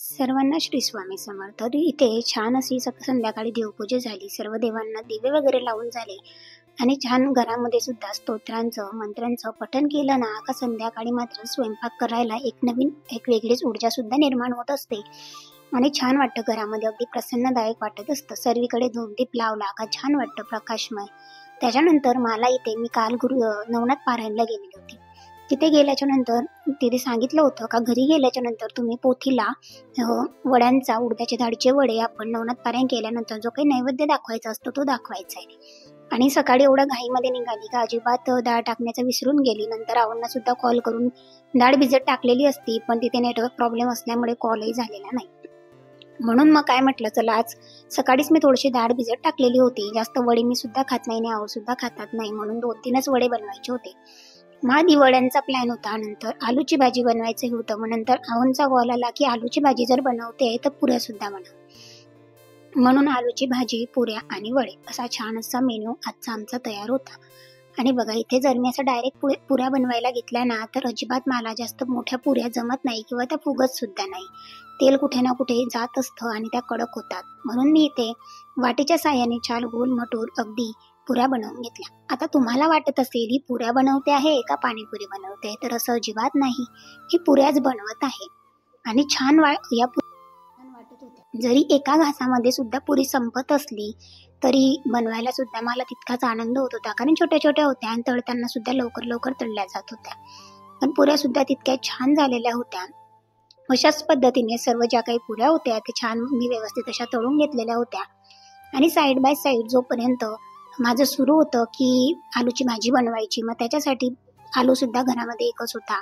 सर्वांना श्री स्वामी समर्थ. तर इथे छान अशी संध्याकाळी देवपूजा झाली. सर्व देवांना दिवे वगैरे लावून झाले आणि छान घरामध्ये सुद्धा स्तोत्रांचं मंत्रांचं पठण केलं ना का संध्याकाळी मात्र स्वयंपाक करायला एक वेगळीच ऊर्जा सुद्धा निर्माण होत असते आणि छान वाटतं. घरामध्ये अगदी प्रसन्नदायक वाटत असतं. सर्वीकडे धूपदीप लावला का छान वाटतं, प्रकाशमय. त्याच्यानंतर मला इथे मी काल नवनाथ पारायणला गेलेली होती. तिथे गेल्याच्या नंतर तिथे सांगितलं होतं का घरी गेल्याच्या नंतर तुम्ही पोथीला वड्यांचा, उडदाच्या डाळीचे वडे आपण नवनाथ पारायण केल्यानंतर जो काही नैवेद्य दाखवायचा असतो तो दाखवायचा आहे. आणि सकाळी एवढ्या घाईमध्ये निघाली का अजिबात डाळ टाकण्याचं विसरून गेली. नंतर आवडना सुद्धा कॉल करून डाळ भिजत टाकलेली असती, पण तिथे नेटवर्क प्रॉब्लेम असल्यामुळे कॉलही झालेला नाही. म्हणून मग काय म्हटलं, चला आज सकाळीच मी थोडीशी डाळ भिजत टाकलेली होती. जास्त वडे मी सुद्धा खात नाही आणि आहो सुद्धा खातात नाही, म्हणून 2-3च वडे बनवायचे होते. मग वड्यांचा प्लॅन होता. नंतर आलूची भाजी बनवायचं होतं. मग नंतर आवनचा कॉल आला की आलूची भाजी जर बनवते तर पुऱ्या सुद्धा बनव. म्हणून आलूची भाजी, पुऱ्या आणि वडे असा छान असा मेनू आजचा आमचा तयार होता. आणि बघा इथे जर मी असं डायरेक्ट पुऱ्या बनवायला घेतल्या ना तर अजिबात मला जास्त मोठ्या पुऱ्या जमत नाही किंवा त्या फुगत सुद्धा नाही. तेल कुठे ना कुठे जात असतं आणि त्या कडक होतात. म्हणून मी इथे वाटीच्या साह्याने छान गोल मटूर अगदी पुऱ्या बनवून घेतल्या. आता तुम्हाला वाटत असेल ही पुऱ्या बनवते आहे का पाणीपुरी बनवते, तर असं अजिबात नाही. ही पुऱ्याच बनवत आहे आणि छान या वाटत होत्या. जरी एका घासामध्ये सुद्धा पुरी संपत असली तरी बनवायला सुद्धा मला तितकाच आनंद होत होता, कारण छोट्या छोट्या होत्या आणि तळताना सुद्धा लवकर लवकर तळल्या जात होत्या. पण पुऱ्या सुद्धा तितक्या छान झालेल्या होत्या. अशाच पद्धतीने सर्व ज्या काही पुऱ्या होत्या ते छान मी व्यवस्थित अशा तळून घेतलेल्या होत्या. आणि साईड बाय साईड जोपर्यंत माझं सुरू होतं की आलूची भाजी बनवायची, मग त्याच्यासाठी आलू सुद्धा घरामध्ये एकच होता,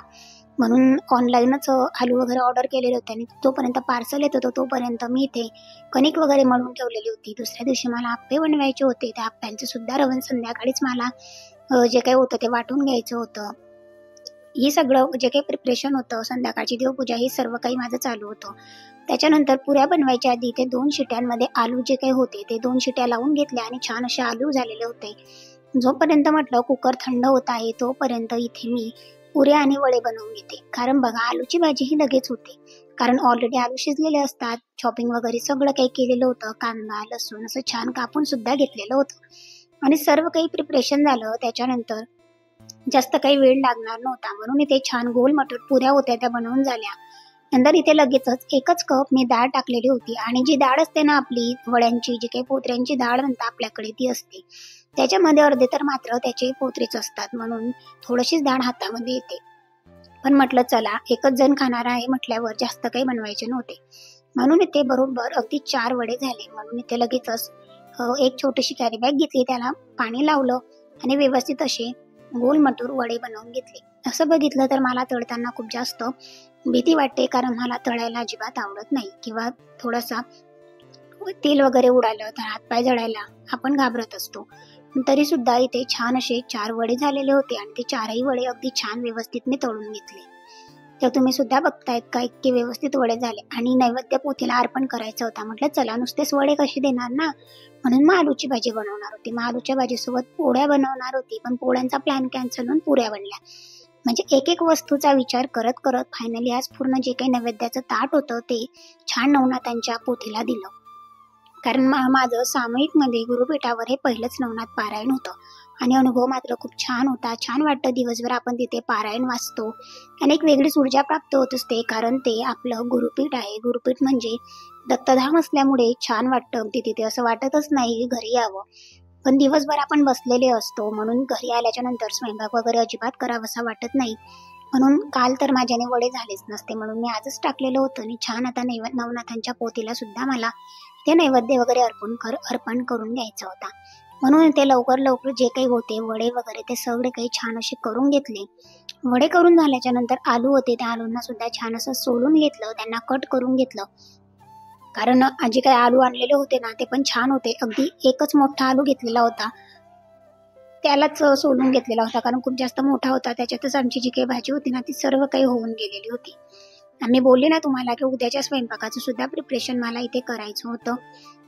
म्हणून ऑनलाईनच आलू वगैरे ऑर्डर केलेले होते. आणि तोपर्यंत पार्सल येत होतं तोपर्यंत मी इथे कणिक वगैरे मळून ठेवलेली होती. दुसऱ्या दिवशी मला आप्पे बनवायचे होते. त्या आप्प्यांचं सुद्धा रवण संध्याकाळीच मला जे काही होतं ते वाटून घ्यायचं होतं. हे सगळं जे काही प्रिपरेशन होतं, संध्याकाळची देवपूजा, हे सर्व काही माझं चालू होतं. त्याच्यानंतर पुऱ्या बनवायच्या आधी ते 2 शिट्यांमध्ये आलू जे काही होते ते 2 शिट्या लावून घेतल्या आणि छान असे आलू झालेले होते. जोपर्यंत म्हटलं कुकर थंड होत आहे तोपर्यंत इथे मी पुऱ्या आणि वडे बनवून घेते. कारण बघा आलूची भाजी ही लगेच होते, कारण ऑलरेडी आलू शिजलेले असतात. चॉपिंग वगैरे सगळं काही केलेलं होतं. कांदा, लसूण असं छान कापून सुद्धा घेतलेलं होतं आणि सर्व काही प्रिपरेशन झालं. त्याच्यानंतर जास्त काही वेळ लागणार नव्हता, म्हणून इथे छान गोल मटर पुऱ्या होत्या त्या बनवून झाल्या. नंतर इथे लगेचच 1च कप मी डाळ टाकलेली होती. आणि जी डाळ असते ना आपली वड्यांची, जी काही पोत्र्यांची डाळ म्हणता आपल्याकडे, ती असते. त्याच्यामध्ये अर्धे तर मात्र त्याचे पोत्रेच असतात, म्हणून थोडीशीच डाळ हातामध्ये येते. पण म्हटलं चला एकच जण खाणार आहे म्हटल्यावर जास्त काही बनवायचे नव्हते, म्हणून इथे बरोबर अगदी 4 वडे झाले. म्हणून इथे लगेचच एक छोटीशी कॅरी बॅग घेतली, त्याला पाणी लावलं आणि व्यवस्थित असे गोल मटूर वडे बनवून घेतले. असं बघितलं तर मला तळताना खूप जास्त भीती वाटते, कारण मला तळायला अजिबात आवडत नाही किंवा थोडासा तेल वगैरे उडालं तर हातपाय जळायला आपण घाबरत असतो. तरी सुद्धा इथे छान असे 4 वडे झालेले होते आणि ते 4ही वडे अगदी छान व्यवस्थित मी तळून घेतले. तर तुम्ही सुद्धा बघतायत का इतके व्यवस्थित वडे झाले. आणि नैवेद्य पोथीला अर्पण करायचं होता. म्हटलं चला नुसतेच वडे कसे देणार ना, म्हणून मग आलूची भाजी बनवणार होती. मग आलूच्या भाजीसोबत पोळ्या बनवणार होती, पण पोळ्यांचा प्लॅन कॅन्सल होऊन पुऱ्या बनल्या. म्हणजे एक वस्तूचा विचार करत करत फायनली आज पूर्ण जे काही नैवेद्याचं ताट होतं ते छान नवनाथांच्या पोथीला दिलं. कारण माझं सामूहिकमध्ये गुरुपीठावर हे पहिलंच नवनाथ पारायण होतं आणि अनुभव मात्र खूप छान होता. छान वाटतं दिवसभर आपण तिथे पारायण वाचतो आणि एक वेगळीच ऊर्जा प्राप्त होत असते, कारण ते आपलं गुरुपीठ आहे. गुरुपीठ म्हणजे दत्तधाम असल्यामुळे छान वाटतं अगदी तिथे. असं वाटतच नाही घरी यावं, पण दिवसभर आपण बसलेले असतो, म्हणून घरी आल्याच्या नंतर स्वयंपाक वगैरे अजिबात करावासा वाटत नाही. म्हणून काल तर माझ्याने वडे झालेच नसते, म्हणून मी आजच टाकलेलं होतं. आणि छान आता नवनाथांच्या पोथीला सुद्धा मला ते नैवेद्य वगैरे अर्पण करून द्यायचं होता, म्हणून ते लवकर लवकर जे काही होते वडे वगैरे ते सगळे काही छान असे करून घेतले. वडे करून झाल्याच्या नंतर आलू होते, त्या आलूंना सुद्धा छान असं सोलून घेतलं, त्यांना कट करून घेतलं. कारण जे काही आलू आणलेले होते ना ते पण छान होते. अगदी एकच मोठा आलू घेतलेला होता, त्यालाच सोलून घेतलेला होता, कारण खूप जास्त मोठा होता. त्याच्यातच आमची जी काही भाजी होती ना ती सर्व काही होऊन गेलेली होती. आम्ही बोलले ना तुम्हाला की उद्याच्या स्वयंपाकाचं सुद्धा प्रिपरेशन मला इथे करायचं होतं.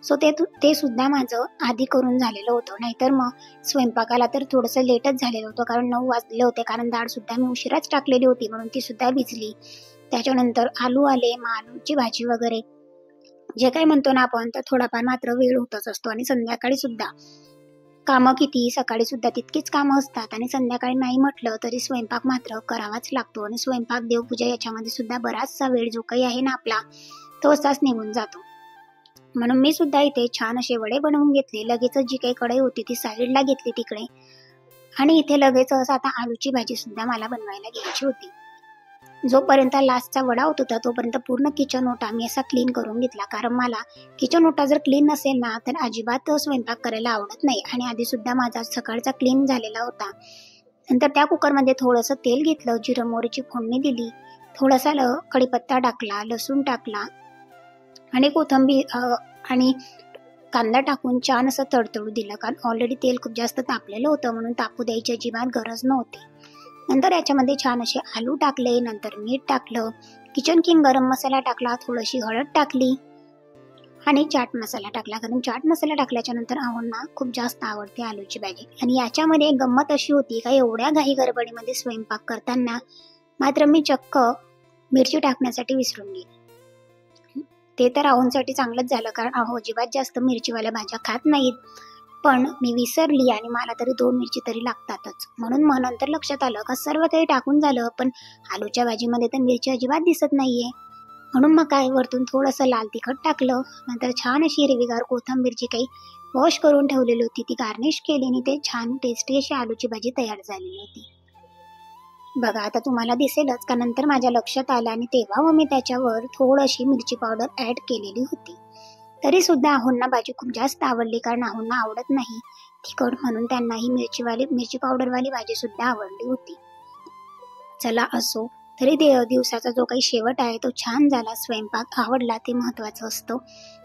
सो ते सुद्धा माझं आधी करून झालेलं होतं. नाहीतर मग स्वयंपाकाला तर थोडंसं लेटच झालेलं होतं, कारण 9 वाजले होते. कारण डाळ सुद्धा मी उशिराच टाकलेली होती, म्हणून ती सुद्धा भिजली. त्याच्यानंतर आलू आले, मग आलूची भाजी वगैरे जे काही म्हणतो ना आपण, तर थोडाफार मात्र वेळ होतच असतो. आणि संध्याकाळी सुद्धा कामं किती, सकाळी सुद्धा तितकीच कामं असतात आणि संध्याकाळी नाही म्हटलं तरी स्वयंपाक मात्र करावाच लागतो. आणि स्वयंपाक, देवपूजा याच्यामध्ये सुद्धा बराचसा वेळ जो काही आहे ना आपला, तो असाच निघून जातो. म्हणून मी सुद्धा इथे छान असे वडे बनवून घेतले. लगेचच जी काही कढई होती ती साईडला घेतली तिकडे, आणि इथे लगेचच आता आलूची भाजी सुद्धा मला बनवायला घ्यायची होती. जोपर्यंत लास्टचा वडा होत होता तोपर्यंत पूर्ण किचन ओटा मी असा क्लीन करून घेतला, कारण मला किचन ओटा जर क्लीन नसेल ना तर अजिबात स्वयंपाक करायला आवडत नाही. आणि आधी सुद्धा माझा सकाळचा क्लीन झालेला होता. नंतर त्या कुकरमध्ये थोडंसं तेल घेतलं, जिरं मोहरीची फोडणी दिली, थोडासा कढीपत्ता टाकला, लसूण टाकला आणि कोथिंबीर आणि कांदा टाकून छान असं तडतडू दिलं, कारण ऑलरेडी तेल खूप जास्त तापलेलं होतं, म्हणून तापू द्यायची अजिबात गरज नव्हती. नंतर याच्यामध्ये छान असे आलू टाकले, नंतर मीठ टाकलं, किचन किंग गरम मसाला टाकला, थोडीशी हळद टाकली आणि चाट मसाला टाकला, कारण चाट मसाला टाकल्याच्या नंतर आहोंना खूप जास्त आवडते आलूची भाजी. आणि याच्यामध्ये एक गंमत अशी होती का एवढ्या घाई गडबडीमध्ये स्वयंपाक करताना मात्र मी चक्क मिरची टाकण्यासाठी विसरून गेली. ते तर आहोंसाठी चांगलंच झालं, कारण आहो अजिबात जास्त मिरचीवाल्या भाज्या खात नाहीत, पण मी विसरली आणि मला तरी 2 मिरची तरी लागतातच. म्हणून मग नंतर लक्षात आलं का सर्व काही टाकून झालं, पण आलूच्या भाजीमध्ये तर मिरची अजिबात दिसत नाहीये. म्हणून मग काय वरतून थोडंसं लाल तिखट टाकलं, नंतर छान अशी हिरवीगार कोथिंबीर जी काही वॉश करून ठेवलेली होती ती गार्निश केली आणि ते छान टेस्टी अशी आलूची भाजी तयार झालेली होती. बघा आता तुम्हाला दिसेलच का नंतर माझ्या लक्षात आलं, आणि तेव्हा मग मी त्याच्यावर थोडीशी मिरची पावडर ऍड केलेली होती. तरी सुद्धा आहोंना भाजी खूप जास्त आवडली, कारण आहोंना आवडत नाही तिखट, म्हणून त्यांना ही मिरची पावडरवाली भाजी सुद्धा आवडली होती. चला असो, तरी दिवसाचा जो काही शेवट आहे तो छान झाला, स्वयंपाक आवडला ते महत्वाचं असतं.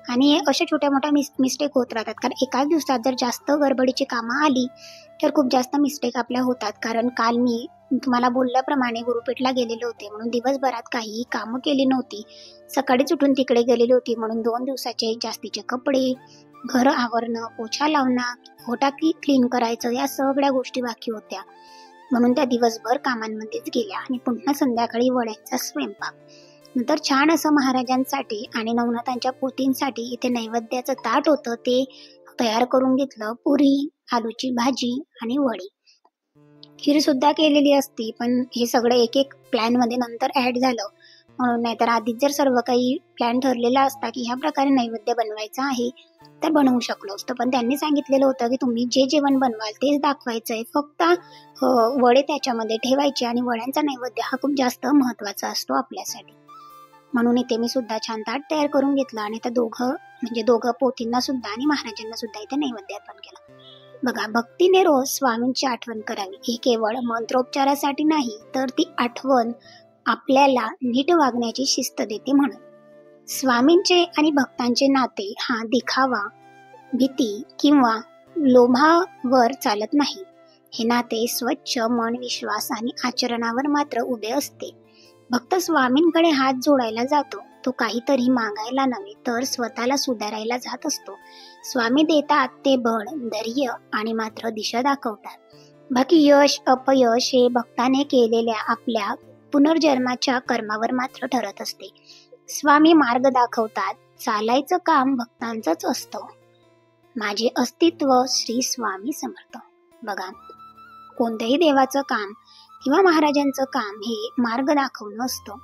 आणि अशा छोट्या मोठ्या मिस्टेक होत राहतात, कारण एकाच दिवसात जर जास्त गडबडीची कामं आली तर खूप जास्त मिस्टेक आपल्या होतात. कारण काल मी तुम्हाला बोलल्याप्रमाणे गुरुपेठला गेलेले होते, म्हणून दिवसभरात काहीही कामं केली नव्हती. सकाळीच उठून तिकडे गेलेली होती, म्हणून 2 दिवसाचे जास्तीचे कपडे, घर आवरणं, पोछा लावणं, ओटा क्लीन करायचं, या सगळ्या गोष्टी बाकी होत्या. म्हणून त्या दिवसभर कामांमध्येच गेल्या आणि पुन्हा संध्याकाळी वड्यांचा स्वयंपाक. नंतर छान असं महाराजांसाठी आणि नवनाथांच्या पोतींसाठी इथे नैवेद्याचं ताट होतं ते तयार करून घेतलं. पुरी, आलूची भाजी आणि वडी. खीर सुद्धा केलेली असती, पण हे सगळं एक एक प्लॅन मध्ये नंतर ऍड झालं म्हणून. नाहीतर आधीच जर सर्व काही प्लॅन ठरलेला असता की ह्या प्रकारे नैवेद्य बनवायचा आहे तर बनवू शकलो असतो, पण त्यांनी सांगितलेलं होतं की तुम्ही जे जेवण बनवाल तेच दाखवायचंय, फक्त वडे त्याच्यामध्ये ठेवायचे, आणि वड्यांचा नैवेद्य हा खूप जास्त महत्वाचा असतो आपल्यासाठी. म्हणून इथे मी सुद्धा छान ताट तयार करून घेतलं आणि त्या दोघं पोतींना सुद्धा आणि महाराजांना सुद्धा इथे नैवेद्य अर्पण केला. बघा, भक्तीने रोज स्वामींची आठवण करावी, ही केवळ मंत्रोपचारासाठी नाही, तर ती आठवण आपल्याला नीट वागण्याची शिस्त देते. म्हणून स्वामींचे आणि भक्तांचे नाते हा दिखावा, भीती किंवा लोभावर चालत नाही. हे नाते स्वच्छ मन, विश्वास आणि आचरणावर मात्र उभे असते. भक्त स्वामींकडे हात जोडायला जातो, तो काहीतरी मागायला नव्हे तर स्वतःला सुधारायला जात असतो. स्वामी देतात ते बळ, धैर्य आणि मात्र दिशा दाखवतात. बाकी यश अपयश हे भक्ताने केलेल्या आपल्या पुनर्जन्माच्या कर्मावर मात्र ठरत असते. स्वामी मार्ग दाखवतात, चालायचं काम भक्तांचंच असतं. माझे अस्तित्व श्री स्वामी समर्थ. बघा, कोणत्याही देवाचं काम किंवा महाराजांचं काम हे मार्ग दाखवणं असतं.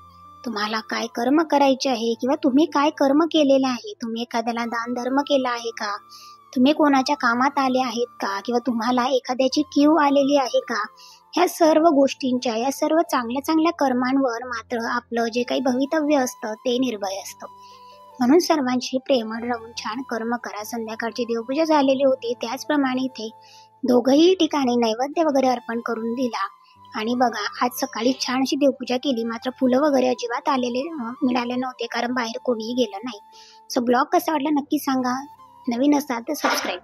तुम्हाला काय कर्म करायचे आहे किंवा तुम्ही काय कर्म केलेले आहे, तुम्ही एखाद्याला दान धर्म केला आहे का, तुम्ही कोणाच्या कामात आले आहेत का, किंवा तुम्हाला एखाद्याची कीव आलेली आहे का, ह्या सर्व गोष्टींच्या, या सर्व चांगल्या चांगल्या कर्मांवर मात्र आपलं जे काही भवितव्य असतं ते निर्भय असतं. म्हणून सर्वांशी प्रेमळ राहून छान कर्म करा. संध्याकाळची देवपूजा झालेली होती, त्याचप्रमाणे इथे दोघंही ठिकाणी नैवेद्य वगैरे अर्पण करून दिला. आणि बघा, आज सकाळी छान अशी देवपूजा केली, मात्र फुलं वगैरे अजिबात मिळाले नव्हते, कारण बाहेर कोणीही गेलं नाही. सो ब्लॉग कसा वाटला नक्की सांगा. नवीन असाल तर सबस्क्राईब.